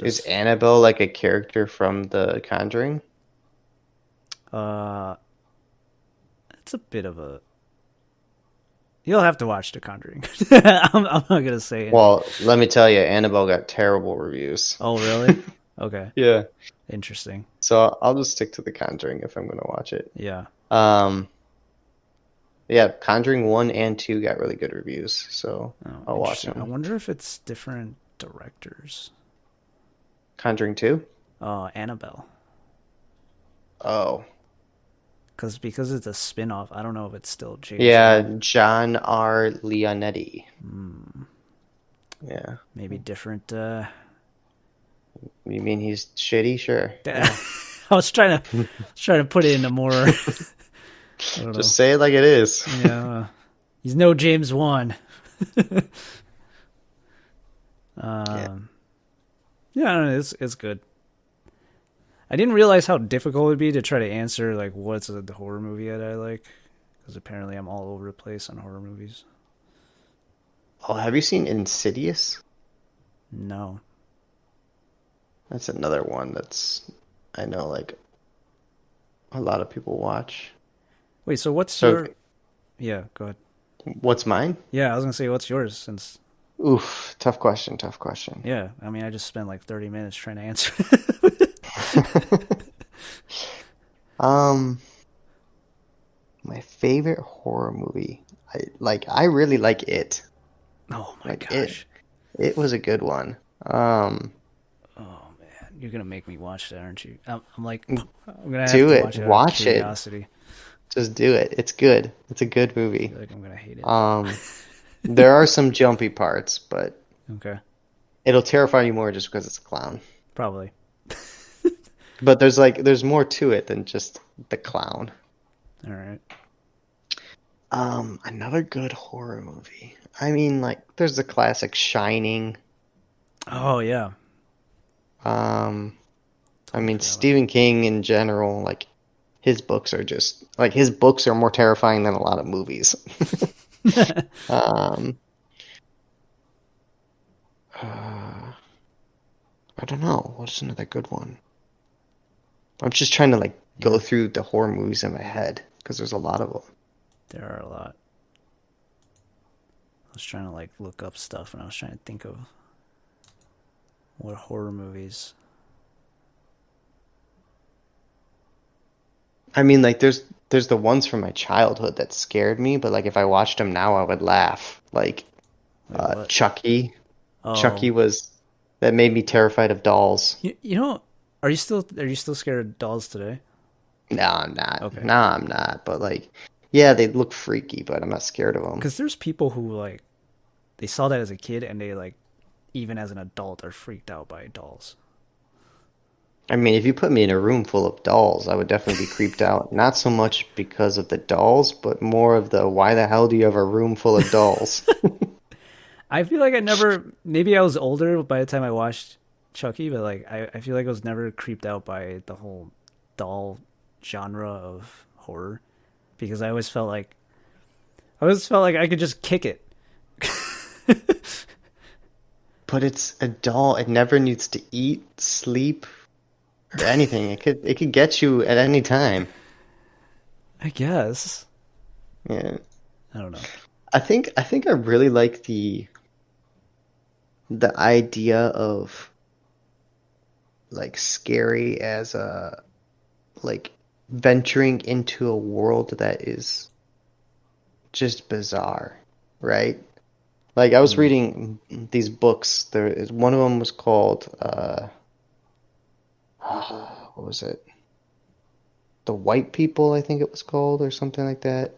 Is Just Annabelle like a character from The Conjuring? uh, it's a bit of a You'll have to watch The Conjuring. I'm not gonna say it. Well, let me tell you, Annabelle got terrible reviews. Oh, really? Okay, Yeah. interesting. So I'll just stick to The Conjuring if I'm gonna watch it. Yeah. Um, yeah, Conjuring 1 and 2 got really good reviews, so Oh, I'll watch interesting. I them. wonder if it's different directors. Conjuring 2? Annabelle. Oh. Because it's a spin-off, I don't know if it's still James Yeah, Wan. John R. Leonetti. Hmm. Yeah. Maybe different. You mean he's shitty? Sure. Yeah. I was trying to put it into more. I don't know. Just say it like it is. Yeah, he's no James Wan. Yeah. Yeah, I don't know, it's good. I didn't realize how difficult it would be to try to answer like what's a horror movie that I like, because apparently I'm all over the place on horror movies. Oh, have you seen Insidious? No. That's another one that's I know like a lot of people watch. Wait, so what's So your? Yeah, go ahead. what's mine? Yeah, I was gonna say what's yours since. Oof, tough question, tough question. Yeah, I mean I just spent like 30 minutes trying to answer. Um, my favorite horror movie. I really like it. Oh my Like it gosh. it was a good one. Oh man, you're gonna make me watch that, aren't you? I'm like, I'm gonna have Do to it. watch it out of Watch it. curiosity. Just do it. It's good. It's a good I movie. feel like I'm gonna hate it. Um, there are some jumpy parts, but Okay, it'll terrify you more just because it's a clown. probably. But there's more to it than just the clown. All right. Another good horror movie. I mean, like there's the classic Shining. Oh yeah, Um, I totally mean forgot about that. Stephen King in general, like his books are just like his books are more terrifying than a lot of movies. Um, uh, I don't know. What's another good one? I'm just trying to like go Yeah, through the horror movies in my head because there's a lot of them. there are a lot. I was trying to like look up stuff, and I was trying to think of what horror movies. I mean, like there's the ones from my childhood that scared me, but like if I watched them now, I would laugh. Like Wait, what? Chucky. Oh, Chucky was that made me terrified of dolls. you know, are you still scared of dolls today? No, I'm not. Okay, No, I'm not. But like, yeah, they look freaky, but I'm not scared of them. because there's people who like they saw that as a kid, and they like even as an adult are freaked out by dolls. I mean, if you put me in a room full of dolls, I would definitely be creeped out. Not so much because of the dolls, but more of the why the hell do you have a room full of dolls? I feel like I never. Maybe I was older by the time I watched Chucky, but like I feel like I was never creeped out by the whole doll genre of horror, because I always felt like I could just kick it. But it's a doll. It never needs to eat, sleep, or anything. It could get you at any time. I guess. Yeah. I don't know. I think I really like the idea of like scary as a like venturing into a world that is just bizarre, right? Like I was Hmm. reading these books. There is one of them was called what was it? The White People, I think it was called, or something like that.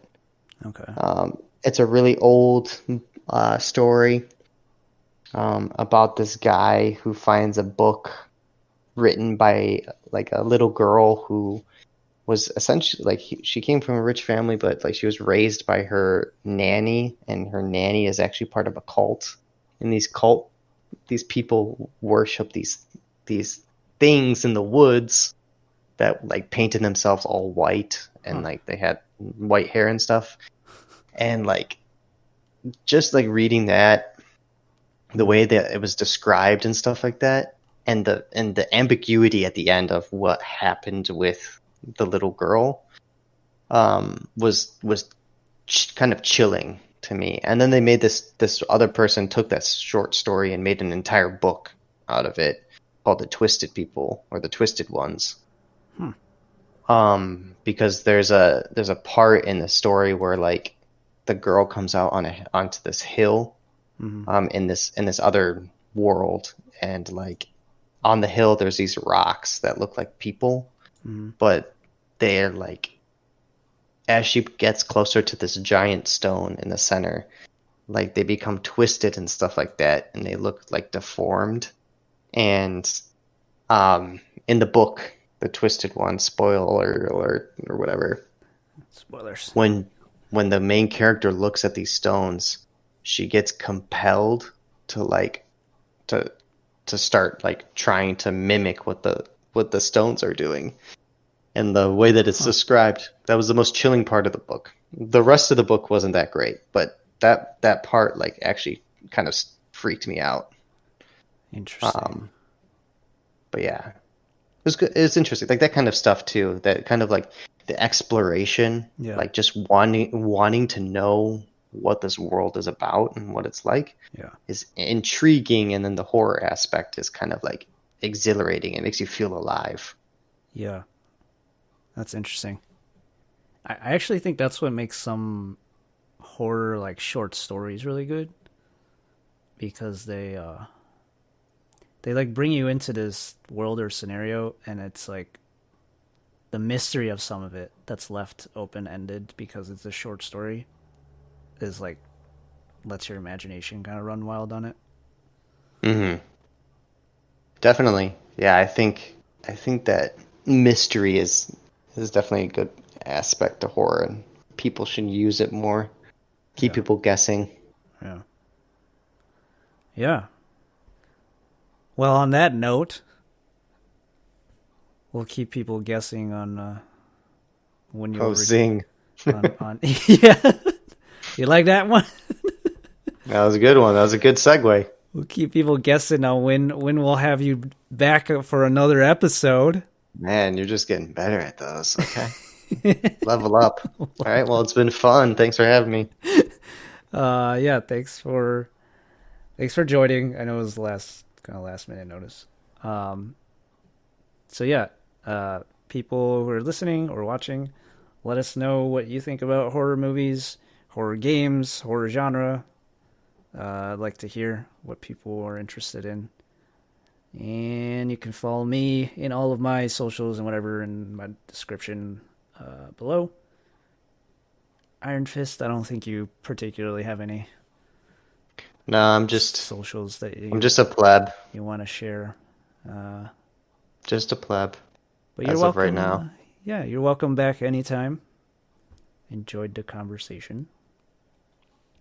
Okay. It's a really old story about this guy who finds a book written by like a little girl who was essentially like she came from a rich family, but like she was raised by her nanny, and her nanny is actually part of a cult. And these people worship these things in the woods that like painted themselves all white, and Huh. like they had white hair and stuff. And like just like reading that, the Hmm. way that it was described and stuff like that, and the ambiguity at the end of what happened with the little girl was kind of chilling to me. And then they made this other person took that short story and made an entire book out of it called The Twisted People or The Twisted Ones. Hmm. Because there's a part in the story where like the girl comes out onto this hill, Mm-hmm. in this other world, and like on the hill there's these rocks that look like people, Mm-hmm. but they're like as she gets closer to this giant stone in the center, like they become twisted and stuff like that, and they look like deformed. And in the book, The Twisted One, spoiler alert or whatever, Spoilers. when the main character looks at these stones, she gets compelled to like to to start like trying to mimic what the stones are doing. And the way that it's Huh. described, that was the most chilling part of the book. The rest of the book wasn't that great, but that part like actually kind of freaked me out. Interesting. Um, but yeah, it was good. It's interesting, like that kind of stuff too. That kind of like the exploration, Yeah. like just wanting to know what this world is about and what it's like, Yeah. is intriguing, and then the horror aspect is kind of like exhilarating. It makes you feel alive. Yeah. That's interesting. I actually think that's what makes some horror like short stories really good because they like bring you into this world or scenario and it's like the mystery of some of it that's left open ended because it's a short story is like lets your imagination kind of run wild on it. Hmm. Definitely. Yeah, I think that mystery is definitely a good aspect to horror, and people should use it more. Keep Yeah. people guessing. Yeah. Yeah. Well, on that note, we'll keep people guessing on when you'll Oh, zing. on yeah. You like that one? That was a good one. That was a good segue. We'll keep people guessing on when we'll have you back for another episode. Man, you're just getting better at those. Okay. Level up. All right. Well, it's been fun. Thanks for having me. Yeah, thanks for joining. I know it was the last minute notice. Um, so yeah, people who are listening or watching, let us know what you think about horror movies, horror games, horror genre. I'd like to hear what people are interested in. And you can follow me in all of my socials and whatever in my description below. Iron Fist, I don't think you particularly have any No, socials that I'm you just a pleb. you want to share. Uh, Just a pleb but you're as of right welcome. now. Yeah, you're welcome back anytime. Enjoyed the conversation.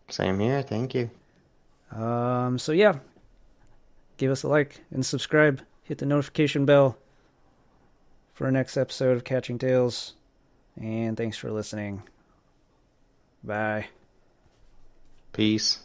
Same here. Thank you. So yeah, give us a like and subscribe. Hit the notification bell for our next episode of Catching Tales. And thanks for listening. Bye. Peace.